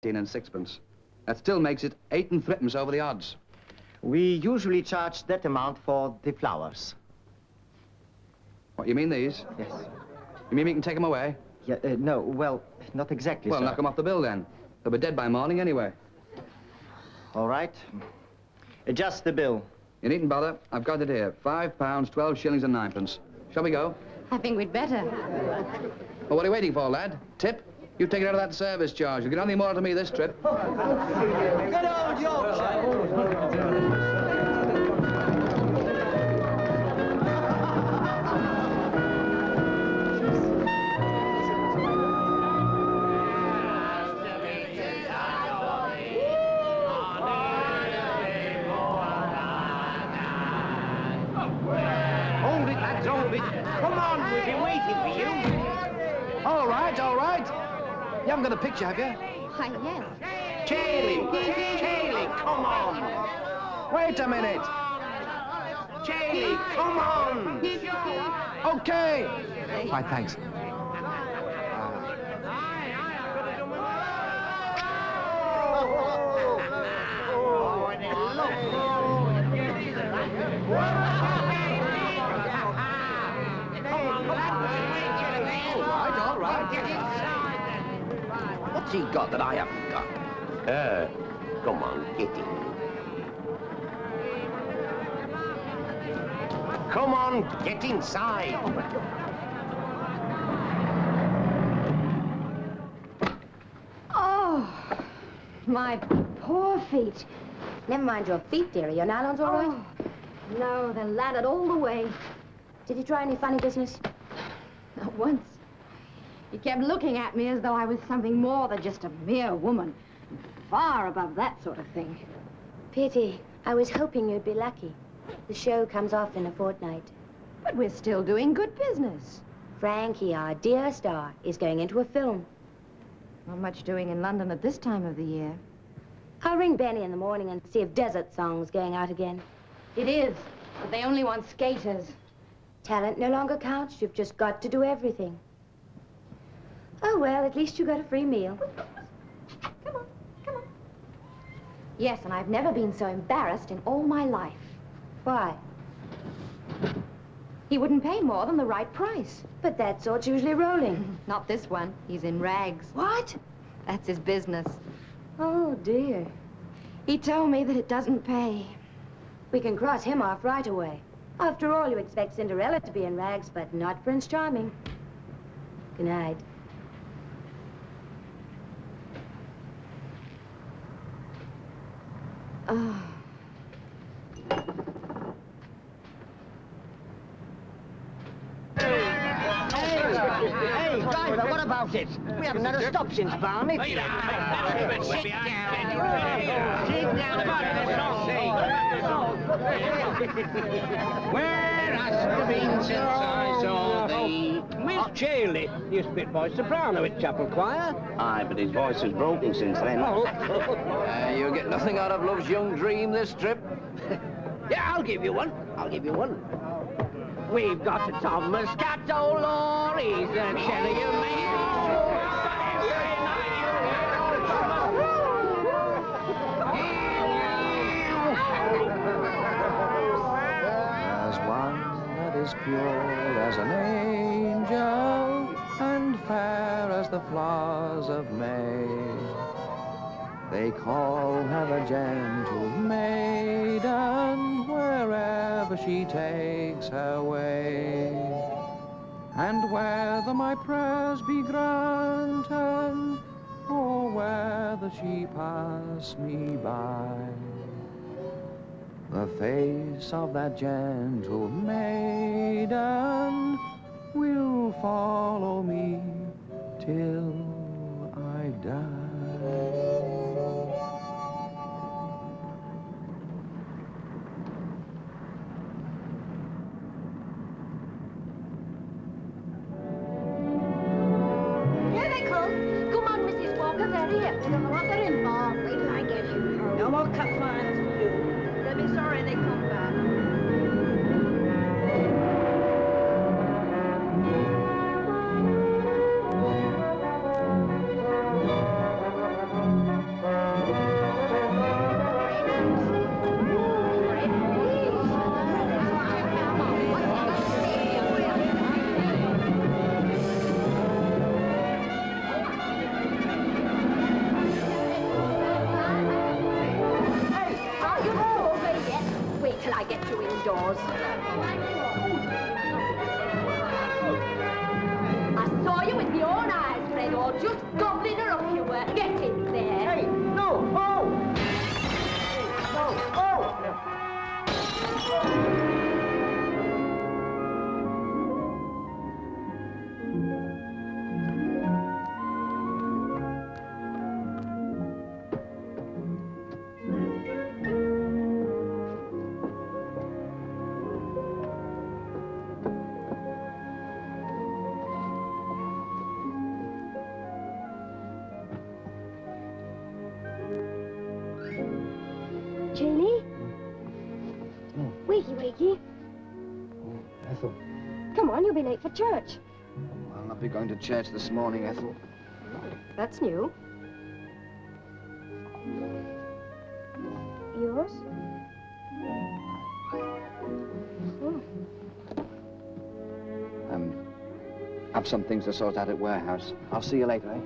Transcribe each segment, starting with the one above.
18 and sixpence. That still makes it 8 and threepence over the odds. We usually charge that amount for the flowers. What, you mean these? Yes. You mean we can take them away? Yeah, no, well, not exactly, Well, sir. knock them off the bill, then. They'll be dead by morning, anyway. All right. Adjust the bill. You needn't bother. I've got it here. £5, 12 shillings and 9pence. Shall we go? I think we'd better. Well, what are you waiting for, lad? Tip? You take it out of that service charge. You'll get nothing more out of me this trip. Good old Yorkshire! Hold it, lads, hold it. Come on, we've been waiting for you. All right, all right. You haven't got a picture, have you? Why, yes. Charlie, come on. Wait a minute. Charlie, come on. Okay. Right, thanks. All right. What's he got that I haven't got? Come on, get in. Come on, get inside. Oh, my poor feet. Never mind your feet, dearie. Your nylons all right? Oh, no, they're laddered all the way. Did you try any funny business? Not once. He kept looking at me as though I was something more than just a mere woman. Far above that sort of thing. Pity. I was hoping you'd be lucky. The show comes off in a fortnight. But we're still doing good business. Frankie, our dear star, is going into a film. Not much doing in London at this time of the year. I'll ring Benny in the morning and see if Desert Song's going out again. It is, but they only want skaters. Talent no longer counts. You've just got to do everything. Oh, well, at least you got a free meal. Come on. Yes, and I've never been so embarrassed in all my life. Why? He wouldn't pay more than the right price. But that sort's usually rolling. Not this one. He's in rags. What? That's his business. Oh, dear. He told me that it doesn't pay. We can cross him off right away. After all, you expect Cinderella to be in rags, but not Prince Charming. Good night. Oh. Hey, driver, what about it? We haven't had a stop since Barney. Sit down. Sit down. Where hast thou been since I saw thee? Miss Charlie used to be voice soprano at Chapel Choir. Aye, but his voice has broken since then. You'll get nothing out of love's young dream this trip. Yeah, I'll give you one. We've got a Tom Moscato Law, he's a cherry of As one that is pure as an angel and fair as the flowers of May, they call her a gentle maiden wherever she takes her way. And whether my prayers be granted, or whether she pass me by, the face of that gentle maiden will follow me till I die. I don't know what they're in for. Wait till I get you. No more cut lines for you. They'll be sorry they come back. yours. I saw you with my own eyes, Fredo. Just gobbling her up you were. Get in there. Hey, no! Oh! No! Oh! Janie? Wakey, wakey. Oh, Ethel. Come on, you'll be late for church. I'll not be going to church this morning, Ethel. That's new. Yours? Oh. Have some things to sort out at warehouse. I'll see you later, eh?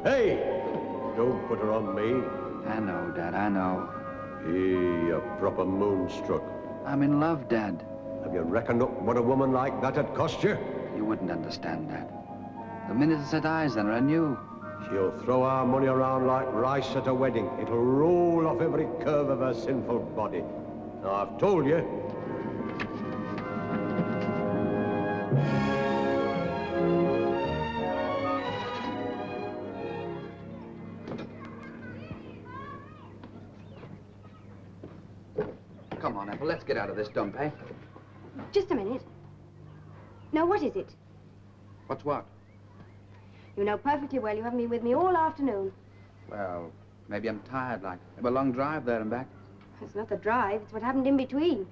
Hey! Don't put her on me. I know, Dad, I know. You're proper moonstruck. I'm in love, Dad. Have you reckoned up what a woman like that'd cost you? You wouldn't understand, Dad. The minute I set eyes on her, I knew. She'll throw our money around like rice at a wedding. It'll roll off every curve of her sinful body. Now, I've told you. Come on, Ethel, let's get out of this dump, eh? Just a minute. Now, what is it? What's what? You know perfectly well you haven't been with me all afternoon. Well, maybe I'm tired, like. Have a long drive there and back. It's not the drive, it's what happened in between.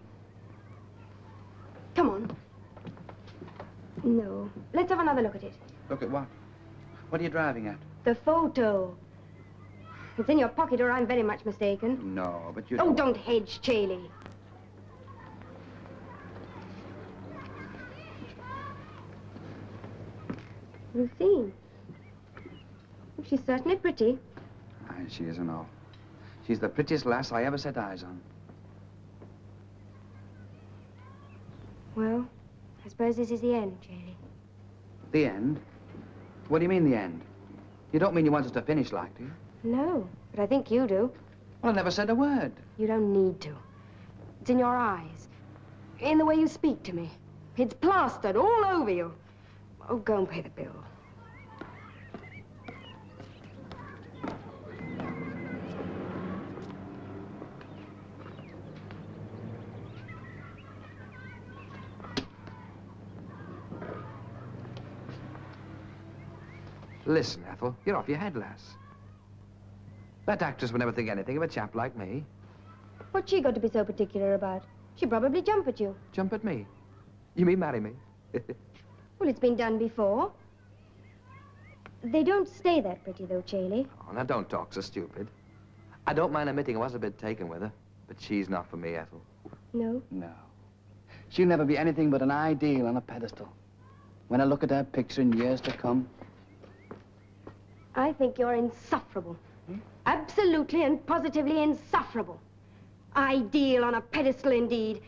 Come on. No. Let's have another look at it. Look at what? What are you driving at? The photo. It's in your pocket or I'm very much mistaken. No, but you... Oh, don't hedge, Chaley. Lucine. Oh, she's certainly pretty. Aye, she isn't all. She's the prettiest lass I ever set eyes on. Well, I suppose this is the end, Chaley. The end? What do you mean, the end? You don't mean you want us to finish, like, do you? No, but I think you do. Well, I never said a word. You don't need to. It's in your eyes. In the way you speak to me. It's plastered all over you. Oh, go and pay the bill. Listen, Ethel, you're off your head, lass. That actress would never think anything of a chap like me. What's she got to be so particular about? She'd probably jump at you. Jump at me? You mean marry me? Well, it's been done before. They don't stay that pretty, though, Chaley. Oh, now don't talk so stupid. I don't mind admitting I was a bit taken with her, but she's not for me, Ethel. No? No. She'll never be anything but an ideal on a pedestal. When I look at her picture in years to come... I think you're insufferable. Absolutely and positively insufferable. Ideal on a pedestal, indeed.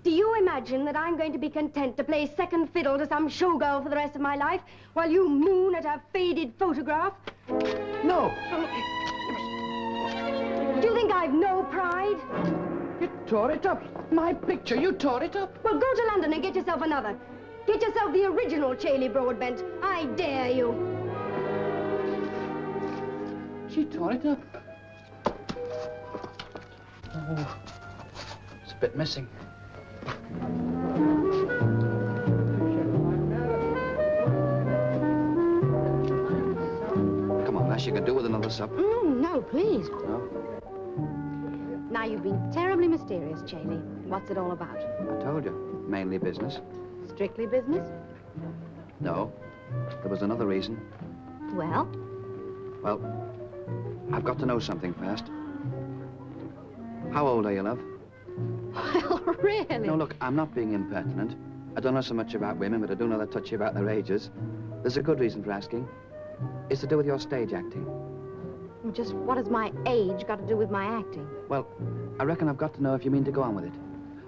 Do you imagine that I'm going to be content to play second fiddle to some showgirl for the rest of my life while you moon at a faded photograph? No! Do you think I've no pride? You tore it up. My picture, you tore it up. Well, go to London and get yourself another. Get yourself the original Chaley Broadbent. I dare you. She tore it up. Oh, it's a bit missing. Come on, lass, you can do with another sup. No, please. No? Now, you've been terribly mysterious, Chaley. What's it all about? I told you, mainly business. Strictly business? No, there was another reason. Well? Well, I've got to know something first. How old are you, love? Well, really? No, look, I'm not being impertinent. I don't know so much about women, but I do know that touchy about their ages. There's a good reason for asking. It's to do with your stage acting. Well, just what has my age got to do with my acting? Well, I reckon I've got to know if you mean to go on with it.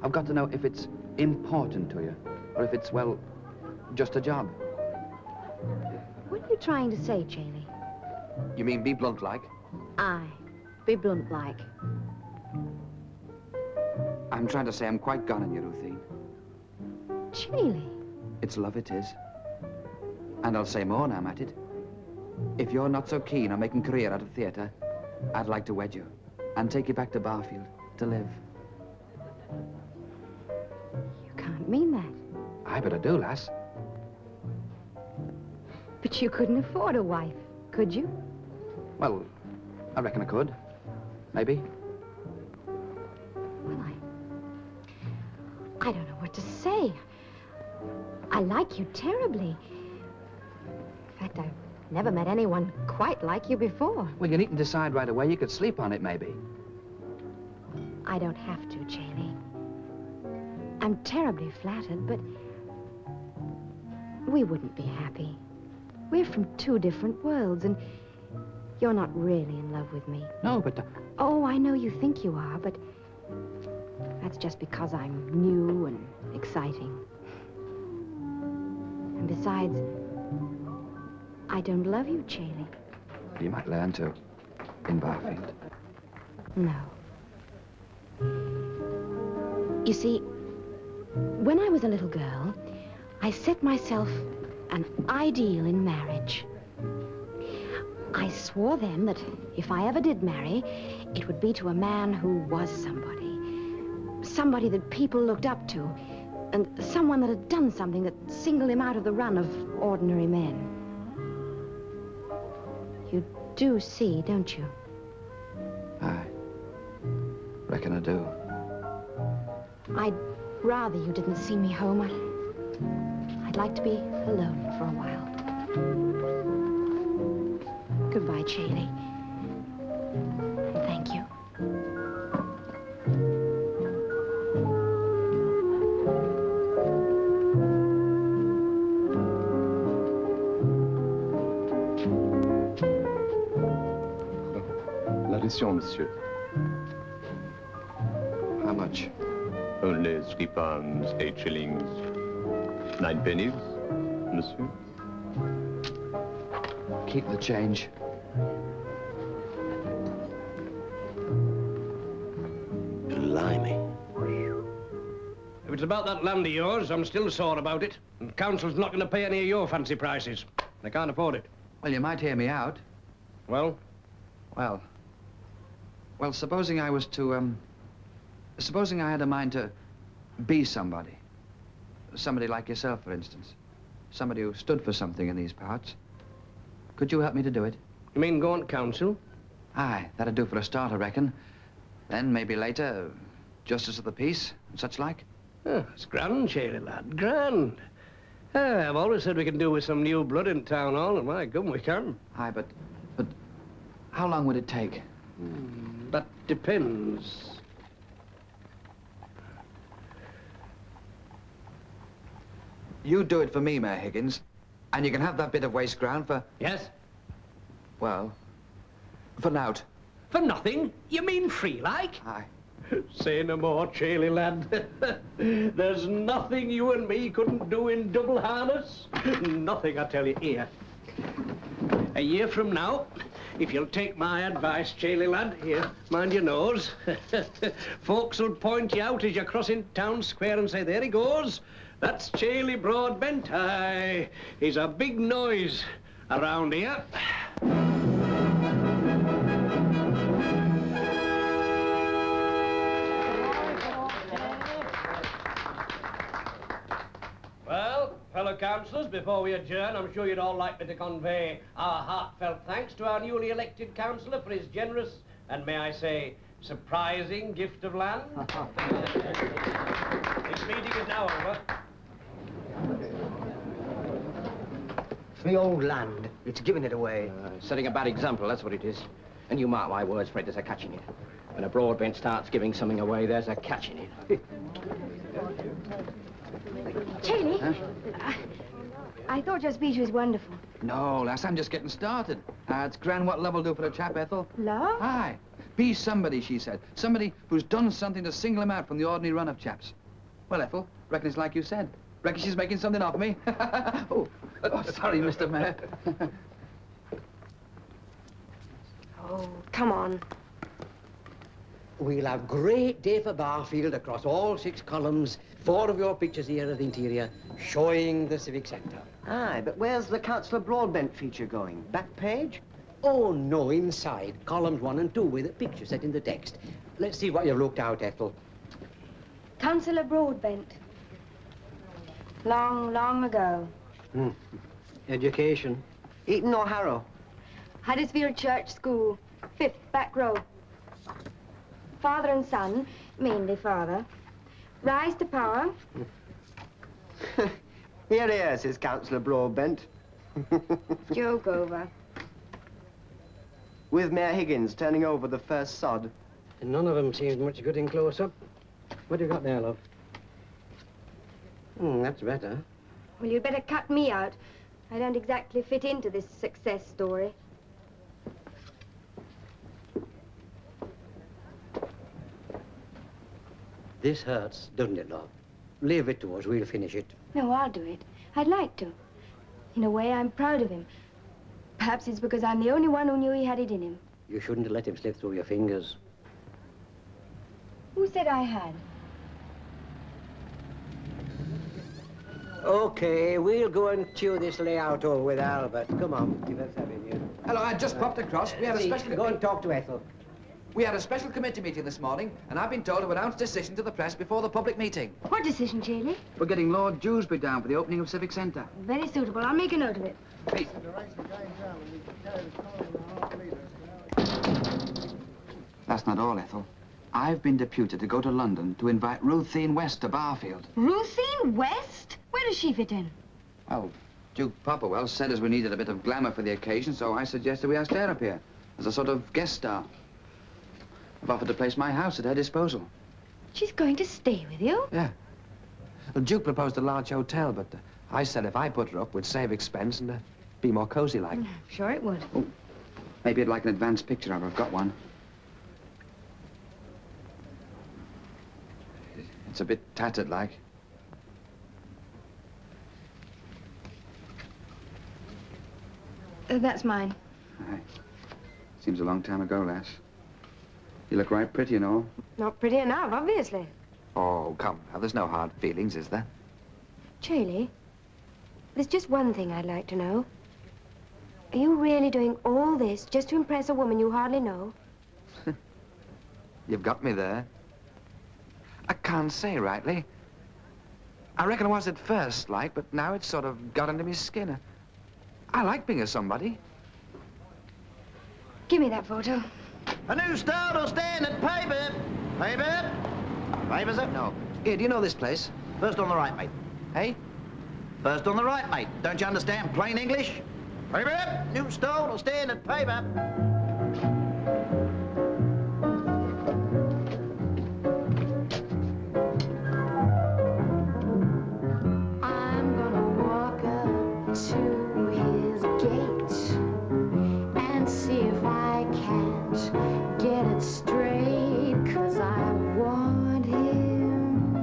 I've got to know if it's important to you, or if it's, well, just a job. What are you trying to say, Chaley? You mean be blunt-like? Aye, be blunt-like. I'm trying to say I'm quite gone on you, Ruthie. Chaley. It's love, it is. And I'll say more now, I'm at it. If you're not so keen on making a career out of theatre, I'd like to wed you and take you back to Barfield to live. You can't mean that. I bet I do, lass. But you couldn't afford a wife, could you? Well, I reckon I could. Maybe. Well, I don't know what to say. I like you terribly. In fact, I've never met anyone quite like you before. Well, you needn't decide right away. You could sleep on it, maybe. I don't have to, Chaley. I'm terribly flattered, but we wouldn't be happy. We're from two different worlds, and you're not really in love with me. No, but... Oh, I know you think you are, but that's just because I'm new and exciting. And besides, I don't love you, Chaley. You might learn to, in Barfield. No. You see, when I was a little girl, I set myself an ideal in marriage. I swore then that if I ever did marry, it would be to a man who was somebody. Somebody that people looked up to, and someone that had done something that singled him out of the run of ordinary men. You do see, don't you? Aye. Reckon I do. I'd rather you didn't see me home. I'd like to be alone for a while. Goodbye, Chaley. And thank you. L'addition, monsieur. How much? Only 3 pounds, 8 shillings, 9 pennies, monsieur. Keep the change. Blimey. If it's about that land of yours, I'm still sore about it. And council's not going to pay any of your fancy prices. They can't afford it. Well, you might hear me out. Well? Well, supposing I was to, supposing I had a mind to be somebody. Somebody like yourself, for instance. Somebody who stood for something in these parts. Could you help me to do it? You mean go on council? Aye, that'd do for a start, I reckon. Then, maybe later, justice of the peace and such like. Oh, it's grand, Chaley, lad, grand. I've always said we can do with some new blood in town hall, and my gum, we can. Aye, but how long would it take? That depends. You do it for me, Mayor Higgins, and you can have that bit of waste ground for... Yes? Well, for nowt. For nothing? You mean free, like? Aye. Say no more, Chaley, lad. There's nothing you and me couldn't do in double harness. Nothing, I tell you. Here. A year from now, if you'll take my advice, Chaley, lad, here, mind your nose. Folks will point you out as you're crossing town square and say, there he goes. That's Chaley Broadbent. Aye, he's a big noise around here. Well, fellow councillors, before we adjourn, I'm sure you'd all like me to convey our heartfelt thanks to our newly elected councillor for his generous and, may I say, Surprising gift of land. This meeting is now over. It's me old land. It's giving it away. Setting a bad example, that's what it is. And you mark my words, Fred, there's a catch in it. When a broadbent starts giving something away, there's a catch in it. Cheney, Huh? I thought your speech was wonderful. No, lass, I'm just getting started. It's grand what love will do for a chap, Ethel. Love? Aye. Be somebody, she said. Somebody who's done something to single him out from the ordinary run of chaps. Well, Ethel, reckon it's like you said. Reckon she's making something of me. Oh, sorry, Mr. Mayor. Oh, come on. We'll have great day for Barfield across all 6 columns. 4 of your pictures here at the interior, showing the civic centre. Aye, but where's the Councillor Broadbent feature going? Back page? Oh, no, inside. Columns 1 and 2 with a picture set in the text. Let's see what you've looked out, Ethel. Councillor Broadbent. Long, long ago. Education. Eton or Harrow? Huddersfield Church School. 5th, back row. Father and son, mainly father. Rise to power. Here he is, his Councillor Broadbent. Joke over. With Mayor Higgins turning over the first sod. And none of them seems much good in close-up. What have you got there, love? That's better. Well, you'd better cut me out. I don't exactly fit into this success story. This hurts, doesn't it, love? Leave it to us, we'll finish it. No, I'll do it. I'd like to. In a way, I'm proud of him. Perhaps it's because I'm the only one who knew he had it in him. You shouldn't have let him slip through your fingers. Who said I had? Okay, we'll go and chew this layout over with Albert. Come on, let's have him here. Hello, I just popped across. We had a special... Go and talk to Ethel. We had a special committee meeting this morning, and I've been told to announce decision to the press before the public meeting. What decision, Cheney? We're getting Lord Dewsbury down for the opening of Civic Centre. Very suitable. I'll make a note of it. Hey. That's not all, Ethel. I've been deputed to go to London to invite Ruthine West to Barfield. Ruthine West? Where does she fit in? Well, Duke Popperwell said as we needed a bit of glamour for the occasion, so I suggested we asked her up here as a sort of guest star. I've offered to place my house at her disposal. She's going to stay with you? Yeah. Well, Duke proposed a large hotel, but I said if I put her up, we'd save expense and be more cozy like. Sure it would. Oh, maybe you'd like an advance picture of her. I've got one. It's a bit tattered like. That's mine. Aye. Seems a long time ago, lass. You look right pretty and all. Not pretty enough, obviously. Oh, come now. There's no hard feelings, is there? Cheney, there's just one thing I'd like to know. Are you really doing all this just to impress a woman you hardly know? You've got me there. I can't say rightly. I reckon I was at first, like, but now it's sort of got under my skin. I like being a somebody. Give me that photo. A new start will stand at paper. Paper? Paper's it? No. Here, do you know this place? First on the right, mate. Hey? First on the right, mate. Don't you understand plain English? Paper? New stone will stand at paper. I'm gonna walk up to his gate and see if I can't get it straight, 'cause I want him.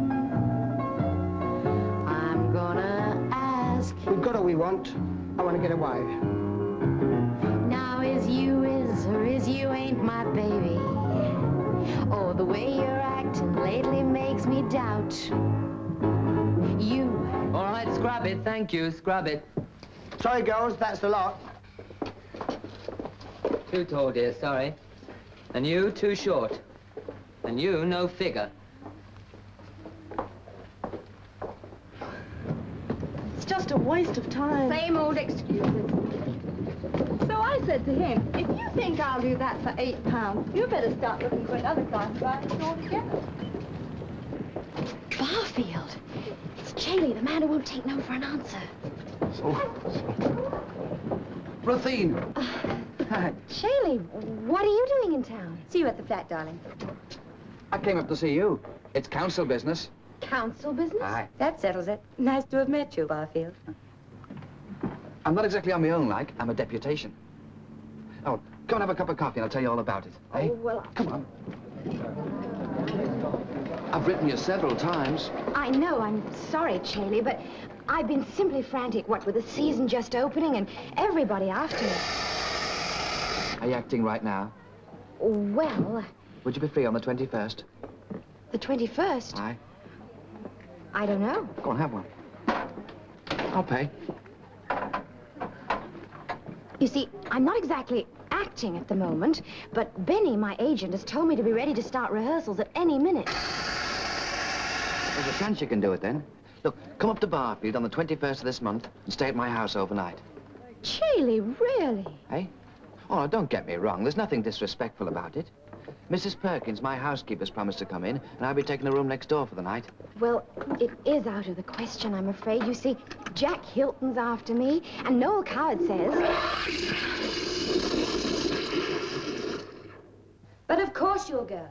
I'm gonna ask him. We've got all we want. I want to get a wife. Now is or is you ain't my baby. Oh, the way you're acting lately makes me doubt you. All right, scrub it. Thank you. Scrub it. Sorry, girls, that's the lot. Too tall, dear. Sorry. And you, too short. And you, no figure. It's just a waste of time. Same old excuses. So I said to him, if you think I'll do that for £8, you better start looking for another class of artist altogether. Barfield. It's Chailey, the man who won't take no for an answer. Ruthine! Chailey, what are you doing in town? See you at the flat, darling. I came up to see you. It's council business. Council business? Aye. That settles it. Nice to have met you, Barfield. I'm not exactly on my own, like. I'm a deputation. Oh, come and have a cup of coffee and I'll tell you all about it. Oh, eh? well... Come on. I've written you several times. I know, I'm sorry, Chailey, but I've been simply frantic, what with the season just opening and everybody after me. Are you acting right now? Well... Would you be free on the 21st? The 21st? Aye. I don't know. Go on, have one. I'll pay. You see, I'm not exactly acting at the moment, but Benny, my agent, has told me to be ready to start rehearsals at any minute. There's a chance you can do it then. Look, come up to Barfield on the 21st of this month and stay at my house overnight. Chailey, really? Eh? Oh, don't get me wrong. There's nothing disrespectful about it. Mrs. Perkins, my housekeeper's promised to come in, and I'll be taking the room next door for the night. Well, it is out of the question, I'm afraid. You see, Jack Hilton's after me, and Noel Coward says... But of course you'll go.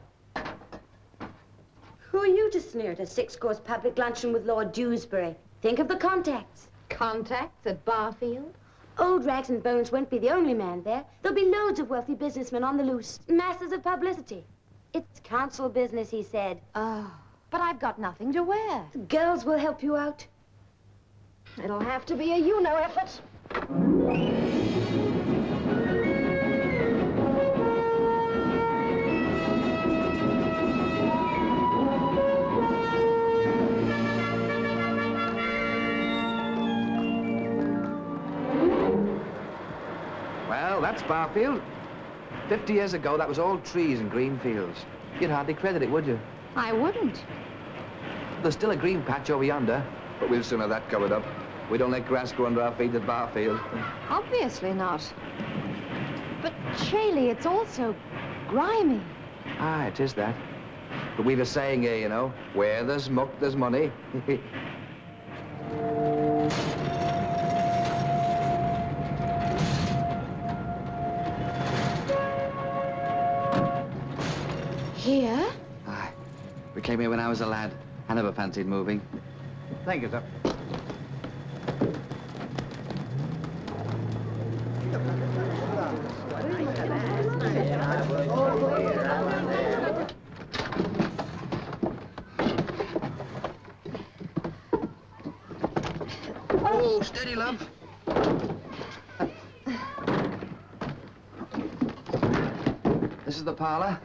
Who are you to sneer at a 6-course public luncheon with Lord Dewsbury? Think of the contacts. Contacts at Barfield? Old Rags and Bones won't be the only man there. There'll be loads of wealthy businessmen on the loose. Masses of publicity. It's council business, he said. Oh, but I've got nothing to wear. The girls will help you out. It'll have to be a you-know effort. Well, that's Barfield. 50 years ago, that was all trees and green fields. You'd hardly credit it, would you? I wouldn't. There's still a green patch over yonder, but we'll soon have that covered up. We don't let grass grow under our feet at Barfield. Obviously not. But, Chailey, it's also grimy. Ah, it is that. But we've a saying here, you know, where there's muck, there's money. Here? Aye. We came here when I was a lad. I never fancied moving. Thank you, sir. Oh, steady, love. This is the parlor.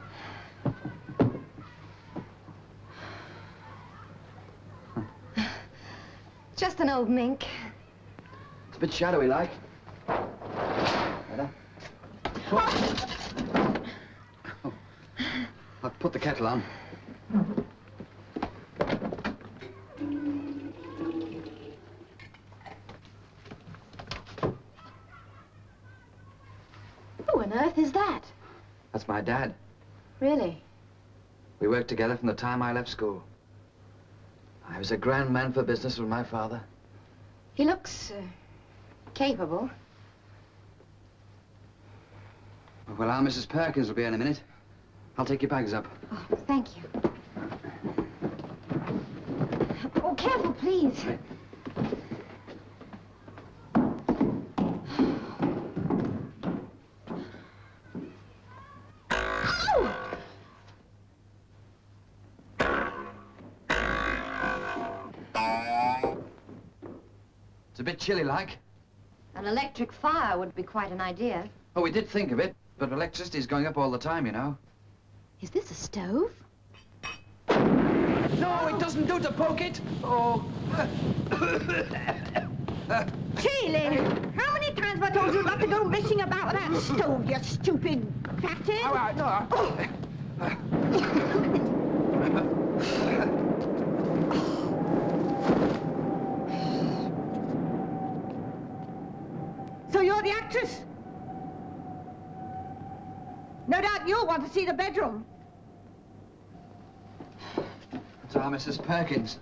Just an old mink. It's a bit shadowy, like. Better. Oh. I'll put the kettle on. Who on earth is that? That's my dad. Really? We worked together from the time I left school. I was a grand man for business with my father. He looks, capable. Well, our Mrs. Perkins will be in a minute. I'll take your bags up. Oh, thank you. Oh, careful, please. Right. It's a bit chilly, like. An electric fire would be quite an idea. Oh, we did think of it, but electricity's going up all the time, you know. Is this a stove? No, it doesn't do to poke it. Oh. Chailey, how many times have I told you not to go messing about with that stove, you stupid fatty? All right, no. So you're the actress? to see the bedroom. It's our Mrs. Perkins.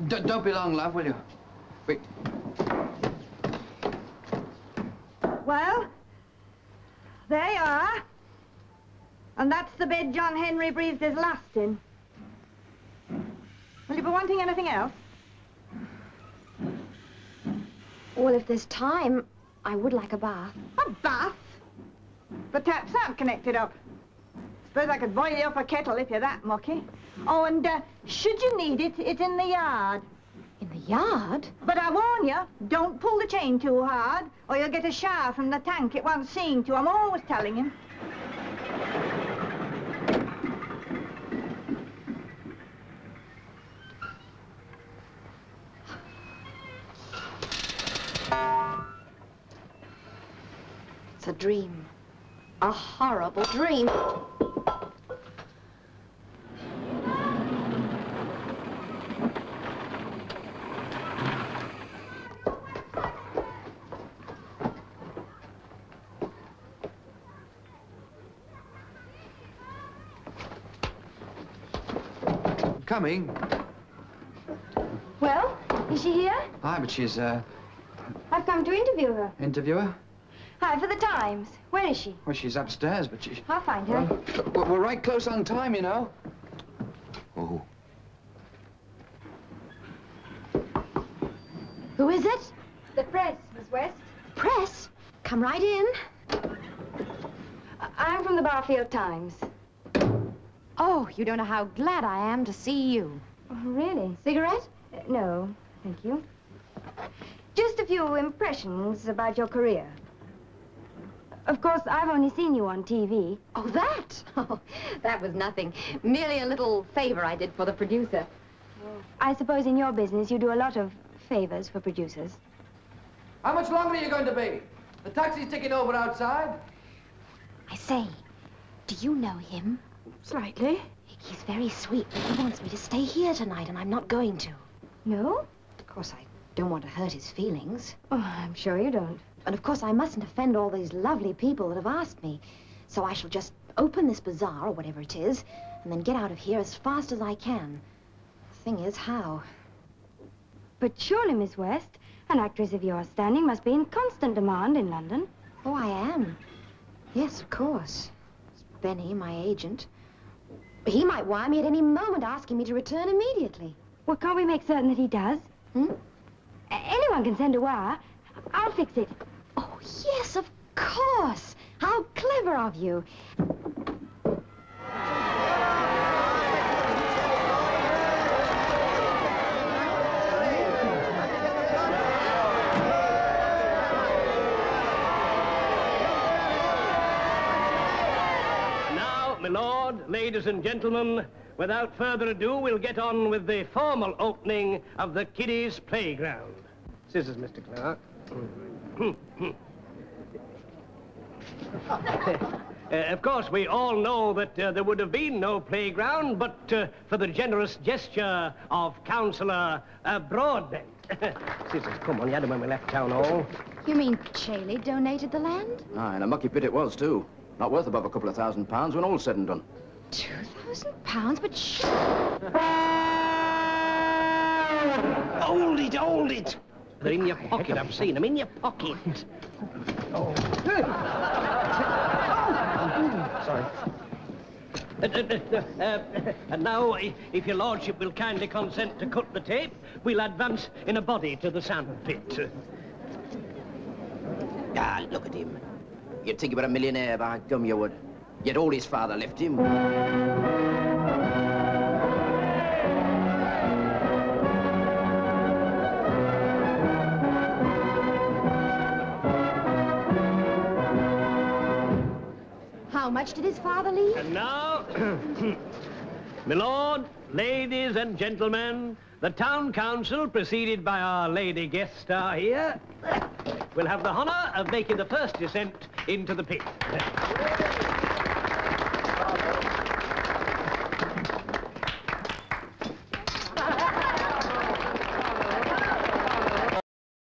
Don't be long, love, will you? Wait. Well, there you are. And that's the bed John Henry breathed his last in. Will you be wanting anything else? Well, if there's time, I would like a bath. A bath? The taps aren't connected up. Suppose I could boil you up a kettle if you're that mucky. Oh, and should you need it, it's in the yard. In the yard? But I warn you, don't pull the chain too hard, or you'll get a shower from the tank it wants seeing to. I'm always telling him. It's a dream. A horrible dream. Coming. Well, is she here? Hi, but she's, I've come to interview her. interviewer. Hi, for the Times. Where is she? Well, she's upstairs, but she... I'll find her. Well, we're right close on time, you know. Oh. Who is it? The press, Miss West. Press? Come right in. I'm from the Barfield Times. Oh, you don't know how glad I am to see you. Oh, really? Cigarette? No, thank you. Just a few impressions about your career. Of course, I've only seen you on TV. Oh, that? Oh, that was nothing. Merely a little favor I did for the producer. I suppose in your business you do a lot of favors for producers. How much longer are you going to be? The taxi's ticking over outside. I say, do you know him? Slightly. He's very sweet, but he wants me to stay here tonight, and I'm not going to. No? Of course, I don't want to hurt his feelings. Oh, I'm sure you don't. And of course, I mustn't offend all these lovely people that have asked me. So I shall just open this bazaar, or whatever it is, and then get out of here as fast as I can. The thing is, how? But surely, Miss West, an actress of your standing must be in constant demand in London. Oh, I am. Yes, of course. It's Benny, my agent. He might wire me at any moment asking me to return immediately. Well, can't we make certain that he does? Hmm? Anyone can send a wire. I'll fix it. Oh, yes, of course. How clever of you. Now, my lord, ladies and gentlemen, without further ado, we'll get on with the formal opening of the kiddies' playground. Scissors, Mr. Clark. Of course, we all know that there would have been no playground, but for the generous gesture of Councillor Broadbent. Scissors, come on, you had them when we left town hall. You mean Chailey donated the land? Aye, and a mucky pit it was, too. Not worth above a couple of £1,000 when all's said and done. £2,000? But Hold it, hold it! They're in your pocket, I've seen them, in your pocket. Oh. Sorry. And now, if your lordship will kindly consent to cut the tape, we'll advance in a body to the sandpit. Ah, look at him. You'd think he were a millionaire, by gum you would. Yet all his father left him. how much did his father leave? And now, my lord, ladies and gentlemen, the town council, preceded by our lady guest star here, will have the honour of making the first descent into the pit.